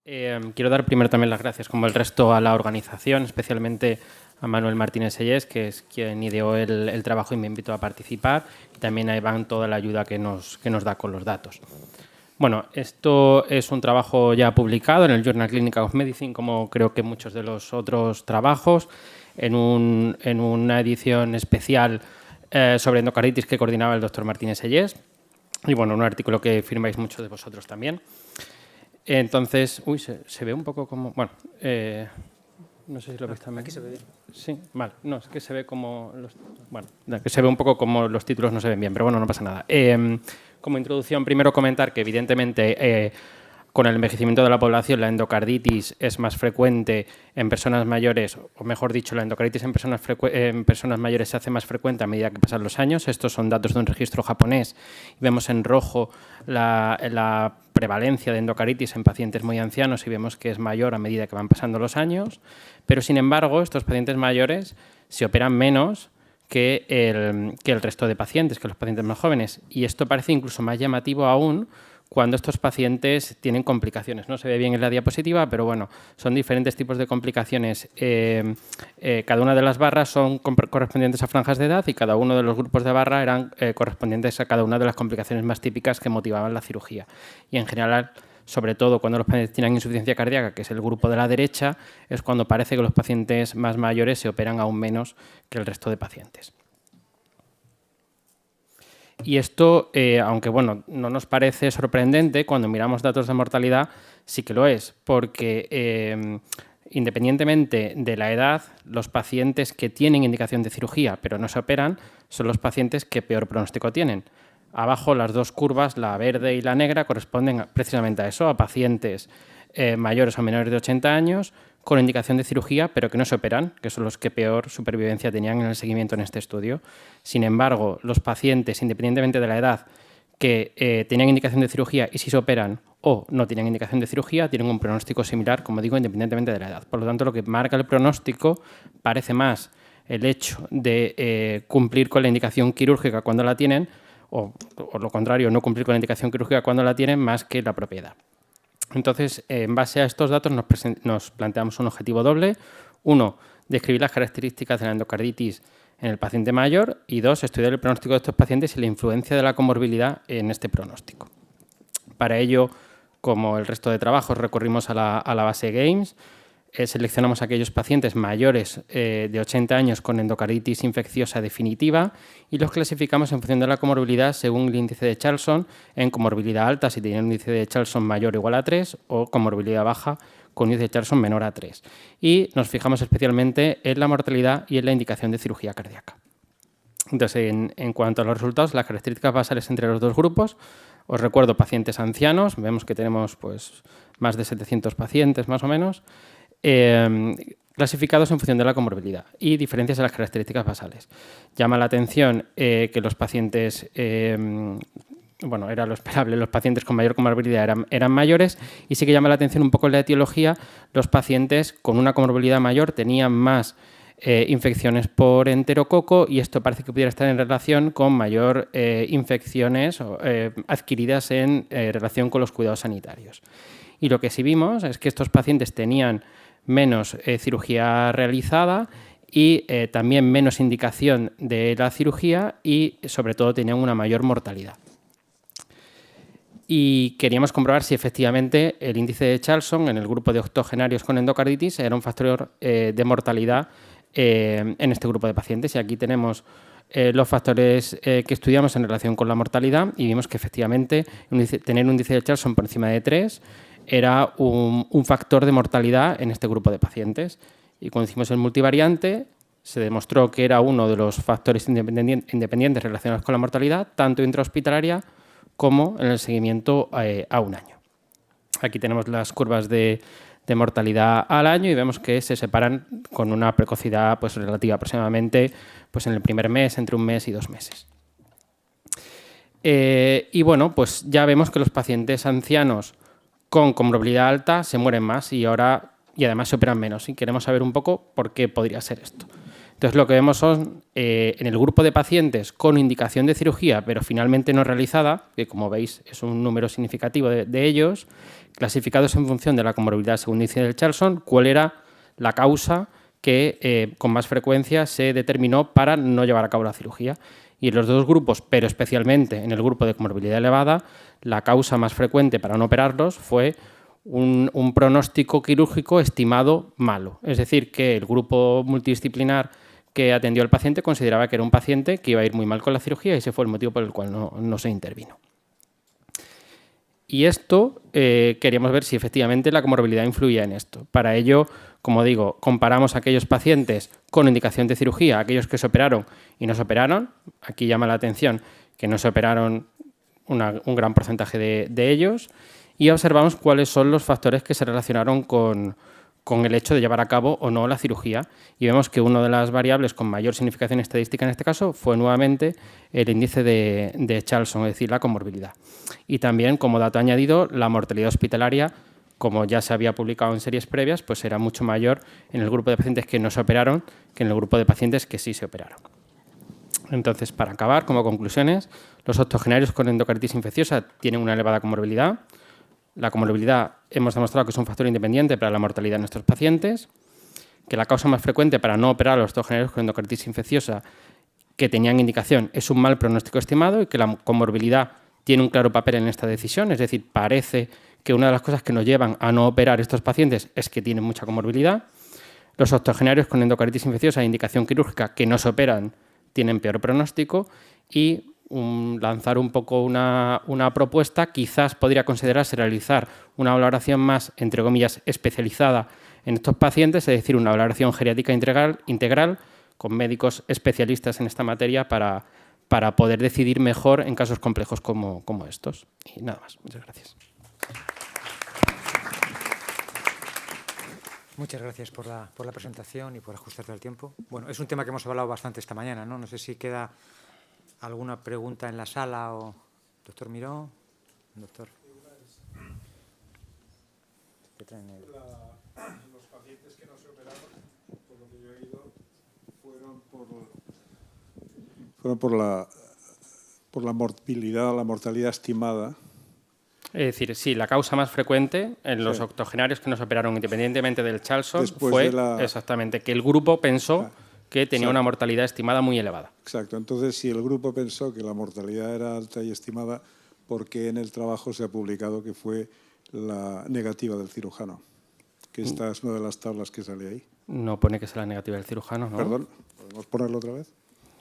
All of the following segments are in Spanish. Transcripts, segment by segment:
Quiero dar primero también las gracias, como el resto, a la organización, especialmente a Manuel Martínez Sellés, que es quien ideó el trabajo y me invitó a participar. Y también a Iván toda la ayuda que nos da con los datos. Bueno, esto es un trabajo ya publicado en el Journal Clinical of Medicine, como creo que muchos de los otros trabajos, en una edición especial sobre endocarditis que coordinaba el doctor Martínez Sellés. Y bueno, un artículo que firmáis muchos de vosotros también. Entonces, se ve un poco como... Bueno, no sé si lo veis también. Aquí se ve bien. Sí, vale. No, es que se ve como... que se ve un poco como los títulos no se ven bien, pero bueno, no pasa nada. Como introducción, primero comentar que evidentemente con el envejecimiento de la población la endocarditis es más frecuente en personas mayores, o mejor dicho, la endocarditis en personas mayores se hace más frecuente a medida que pasan los años. Estos son datos de un registro japonés. Vemos en rojo la prevalencia de endocarditis en pacientes muy ancianos y vemos que es mayor a medida que van pasando los años. Pero, sin embargo, estos pacientes mayores se operan menos que el resto de pacientes, que los pacientes más jóvenes. Y esto parece incluso más llamativo aún cuando estos pacientes tienen complicaciones. No se ve bien en la diapositiva, pero bueno, son diferentes tipos de complicaciones. Cada una de las barras son correspondientes a franjas de edad y cada uno de los grupos de barra eran correspondientes a cada una de las complicaciones más típicas que motivaban la cirugía. Y en general, sobre todo cuando los pacientes tienen insuficiencia cardíaca, que es el grupo de la derecha, es cuando parece que los pacientes más mayores se operan aún menos que el resto de pacientes. Y esto, aunque bueno, no nos parece sorprendente, cuando miramos datos de mortalidad sí que lo es, porque independientemente de la edad, los pacientes que tienen indicación de cirugía pero no se operan son los pacientes que peor pronóstico tienen. Abajo las dos curvas, la verde y la negra, corresponden precisamente a eso, a pacientes mayores o menores de 80 años con indicación de cirugía, pero que no se operan, que son los que peor supervivencia tenían en el seguimiento en este estudio. Sin embargo, los pacientes, independientemente de la edad, que tenían indicación de cirugía y si se operan o no tienen indicación de cirugía, tienen un pronóstico similar, como digo, independientemente de la edad. Por lo tanto, lo que marca el pronóstico parece más el hecho de cumplir con la indicación quirúrgica cuando la tienen, o lo contrario, no cumplir con la indicación quirúrgica cuando la tienen, más que la propiedad. Entonces, en base a estos datos nos planteamos un objetivo doble. Uno, describir las características de la endocarditis en el paciente mayor y dos, estudiar el pronóstico de estos pacientes y la influencia de la comorbilidad en este pronóstico. Para ello, como el resto de trabajos, recurrimos a la base GAMES. Seleccionamos a aquellos pacientes mayores de 80 años con endocarditis infecciosa definitiva y los clasificamos en función de la comorbilidad según el índice de Charlson, en comorbilidad alta si tienen un índice de Charlson mayor o igual a 3 o comorbilidad baja con índice de Charlson menor a 3. Y nos fijamos especialmente en la mortalidad y en la indicación de cirugía cardíaca. Entonces, en cuanto a los resultados, las características basales entre los dos grupos, os recuerdo pacientes ancianos, vemos que tenemos pues, más de 700 pacientes más o menos, clasificados en función de la comorbilidad y diferencias en las características basales. Llama la atención que los pacientes, bueno, era lo esperable, los pacientes con mayor comorbilidad eran mayores y sí que llama la atención un poco la etiología, los pacientes con una comorbilidad mayor tenían más infecciones por enterococo y esto parece que pudiera estar en relación con mayor infecciones adquiridas en relación con los cuidados sanitarios. Y lo que sí vimos es que estos pacientes tenían menos cirugía realizada y también menos indicación de la cirugía y sobre todo tenían una mayor mortalidad. Y queríamos comprobar si efectivamente el índice de Charlson en el grupo de octogenarios con endocarditis era un factor de mortalidad en este grupo de pacientes. Y aquí tenemos los factores que estudiamos en relación con la mortalidad y vimos que efectivamente tener un índice de Charlson por encima de 3 era un factor de mortalidad en este grupo de pacientes. Y cuando hicimos el multivariante, se demostró que era uno de los factores independientes relacionados con la mortalidad, tanto intrahospitalaria como en el seguimiento a un año. Aquí tenemos las curvas de mortalidad al año y vemos que se separan con una precocidad pues, relativa aproximadamente pues, en el primer mes, entre 1 mes y 2 meses. Y bueno, pues ya vemos que los pacientes ancianos con comorbilidad alta se mueren más y además se operan menos. Y queremos saber un poco por qué podría ser esto. Entonces, lo que vemos son, en el grupo de pacientes con indicación de cirugía, pero finalmente no realizada, que como veis es un número significativo de ellos, clasificados en función de la comorbilidad según dice el Charlson, cuál era la causa que con más frecuencia se determinó para no llevar a cabo la cirugía. Y en los dos grupos, pero especialmente en el grupo de comorbilidad elevada, la causa más frecuente para no operarlos fue un pronóstico quirúrgico estimado malo. Es decir, que el grupo multidisciplinar que atendió al paciente consideraba que era un paciente que iba a ir muy mal con la cirugía y ese fue el motivo por el cual no se intervino. Y esto queríamos ver si efectivamente la comorbilidad influía en esto. Para ello, como digo, comparamos a aquellos pacientes con indicación de cirugía, aquellos que se operaron y no se operaron. Aquí llama la atención que no se operaron un gran porcentaje de ellos y observamos cuáles son los factores que se relacionaron con el hecho de llevar a cabo o no la cirugía. Y vemos que una de las variables con mayor significación estadística en este caso fue nuevamente el índice de Charlson, es decir, la comorbilidad. Y también, como dato añadido, la mortalidad hospitalaria, como ya se había publicado en series previas, pues era mucho mayor en el grupo de pacientes que no se operaron que en el grupo de pacientes que sí se operaron. Entonces, para acabar, como conclusiones, los octogenarios con endocarditis infecciosa tienen una elevada comorbilidad. La comorbilidad hemos demostrado que es un factor independiente para la mortalidad de nuestros pacientes, que la causa más frecuente para no operar a los octogenarios con endocarditis infecciosa que tenían indicación es un mal pronóstico estimado y que la comorbilidad tiene un claro papel en esta decisión. Es decir, parece que una de las cosas que nos llevan a no operar estos pacientes es que tienen mucha comorbilidad. Los octogenarios con endocarditis infecciosa e indicación quirúrgica que no se operan tienen peor pronóstico y lanzar un poco una propuesta, quizás podría considerarse realizar una valoración más, entre comillas, especializada en estos pacientes, es decir, una valoración geriátrica integral con médicos especialistas en esta materia para poder decidir mejor en casos complejos como estos. Y nada más. Muchas gracias. Muchas gracias por la presentación y por ajustarte al tiempo. Bueno, es un tema que hemos hablado bastante esta mañana, ¿no? No sé si queda alguna pregunta en la sala o... Doctor Miró. Doctor. Los pacientes que no se operaron, por lo que yo he oído, fueron por la morbilidad, la mortalidad estimada. Es decir, sí, la causa más frecuente en los octogenarios que no se operaron independientemente del Charlson fue exactamente que el grupo pensó que tenía una mortalidad estimada muy elevada. Exacto. Entonces, si el grupo pensó que la mortalidad era alta y estimada, ¿por qué en el trabajo se ha publicado que fue la negativa del cirujano? Que esta es una de las tablas que sale ahí. No pone que sea la negativa del cirujano, ¿no? Perdón, ¿podemos ponerlo otra vez?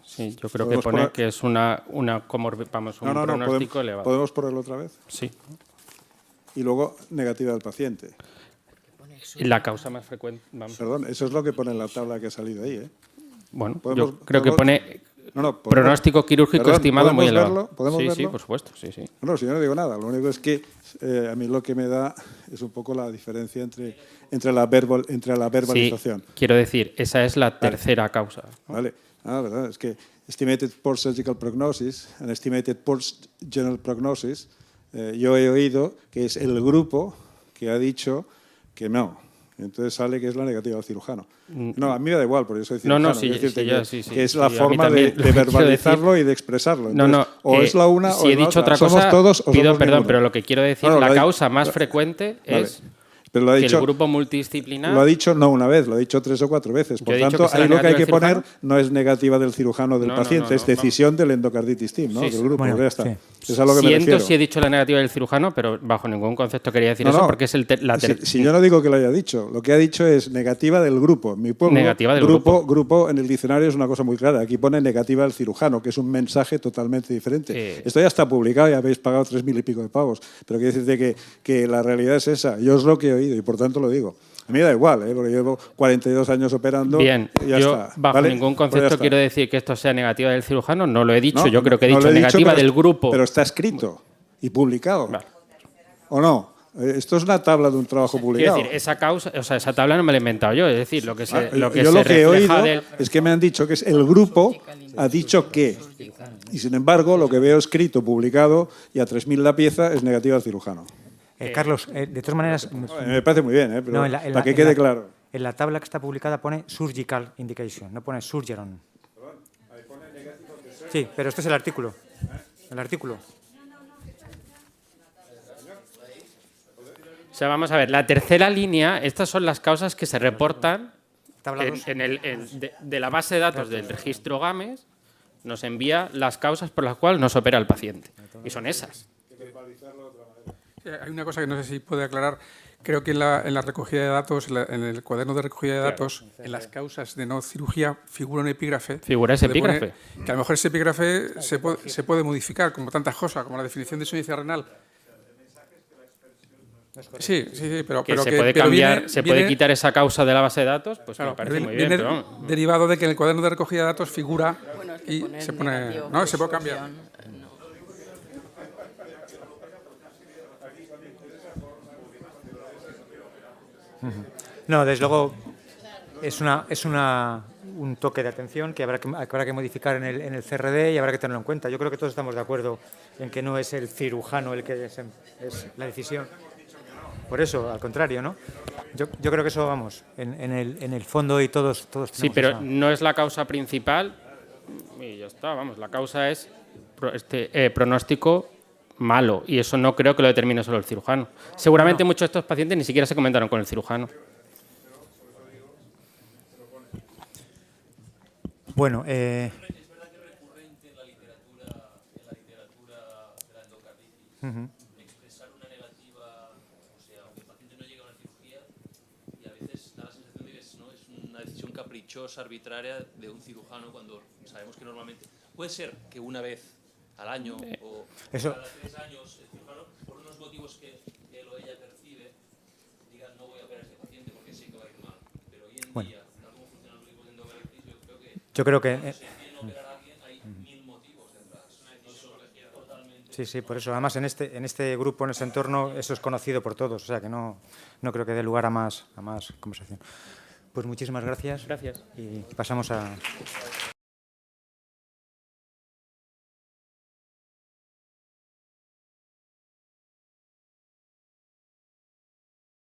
Sí, yo creo que pone que es un pronóstico elevado. ¿Podemos ponerlo otra vez? Sí. Y luego, negativa del paciente. Y la causa más frecuente... Perdón, eso es lo que pone en la tabla que ha salido ahí, ¿eh? Bueno, yo creo que pone pronóstico quirúrgico perdón, estimado muy elevado. ¿Podemos verlo? Sí, por supuesto. Sí. No, si yo no digo nada. Lo único es que a mí lo que me da es un poco la diferencia entre la verbalización. Sí, quiero decir, esa es la tercera causa, ¿no? Vale. Verdad, es que estimated post-surgical prognosis and estimated post-general prognosis, yo he oído que es el grupo que ha dicho que no. Entonces sale que es la negativa del cirujano. No, a mí me da igual, porque yo soy cirujano. Que es la forma de verbalizarlo y de expresarlo. Entonces, o es la una o si he dicho otra cosa, somos todos o pido somos perdón, ninguno. pero lo que quiero decir, la causa más frecuente es pero lo ha que dicho, el grupo multidisciplinar... Lo ha dicho no una vez, lo ha dicho 3 o 4 veces. Por tanto, ahí lo que hay que poner no es negativa del cirujano o del paciente, es decisión del endocarditis team, ¿no? Del grupo. Bueno, ya está. Es a lo que me refiero. Si he dicho la negativa del cirujano, pero bajo ningún concepto quería decir eso, porque es si yo no digo que lo haya dicho, lo que ha dicho es negativa del grupo. En mi pueblo, negativa del grupo en el diccionario es una cosa muy clara. Aquí pone negativa del cirujano, que es un mensaje totalmente diferente. Esto ya está publicado y habéis pagado 3.000 y pico de pavos. Pero quiero decirte que la realidad es esa. Yo es lo que he oído y por tanto lo digo. A mí me da igual, porque llevo 42 años operando. Bien, y ya yo está. bajo ningún concepto quiero decir que esto sea negativa del cirujano, no lo he dicho, yo creo que he dicho negativa del grupo. Pero está escrito y publicado. Vale. ¿O no? Esto es una tabla de un trabajo publicado. Quiero decir, esa tabla no me la he inventado yo, es decir, lo que he oído es que me han dicho que es el grupo ha dicho que. Y sin embargo, lo que veo escrito, publicado y a 3.000 la pieza es negativa al cirujano. Carlos, de todas maneras... me parece muy bien, pero para que quede claro. En la tabla que está publicada pone surgical indication, no pone surgeron. Sí, pero este es el artículo. El artículo. O sea, vamos a ver, la tercera línea, estas son las causas que se reportan Tabla dos. de la base de datos del registro GAMES, nos envía las causas por las cuales nos opera el paciente. Y son esas. Hay una cosa que no sé si puede aclarar. Creo que en la recogida de datos, en el cuaderno de recogida de datos, en las causas de no cirugía figura un epígrafe. Figura ese donde pone epígrafe. Que a lo mejor ese epígrafe se puede modificar, como tantas cosas, como la definición de insuficiencia renal. Sí, pero Que se puede cambiar, se puede quitar esa causa de la base de datos, pues claro, me parece muy viene bien. Pero vamos. derivado de que en el cuaderno de recogida de datos figura Bueno, es que y poner se pone. negativo, No, se puede solución, cambiar. no. No, desde luego es un toque de atención que habrá que modificar en el CRD y habrá que tenerlo en cuenta. Yo creo que todos estamos de acuerdo en que no es el cirujano el que es la decisión. Por eso, al contrario, ¿no? Yo creo que eso, vamos, en el fondo y todos tenemos Sí, pero esa- no es la causa principal y ya está, vamos. La causa es pronóstico malo y eso no creo que lo determine solo el cirujano. Seguramente muchos de estos pacientes ni siquiera se comentaron con el cirujano. Bueno, Es verdad que es recurrente en la literatura de la endocarditis expresar una negativa, o sea, aunque el paciente no llega a una cirugía y a veces da la sensación de que es una decisión caprichosa, arbitraria de un cirujano cuando sabemos que normalmente puede ser que una vez al año o Eso- cada 3 años el cirujano, por unos motivos que él o ella percibe, diga no voy a operar a este paciente porque sé que va a ir mal. Pero hoy en Bueno. día, tal como funcionan los grupos de endocarditis, yo creo que... Sí, por eso. Además, en este grupo, en ese entorno, eso es conocido por todos. O sea, que no creo que dé lugar a más conversación. Pues muchísimas gracias. Gracias. Y pasamos a...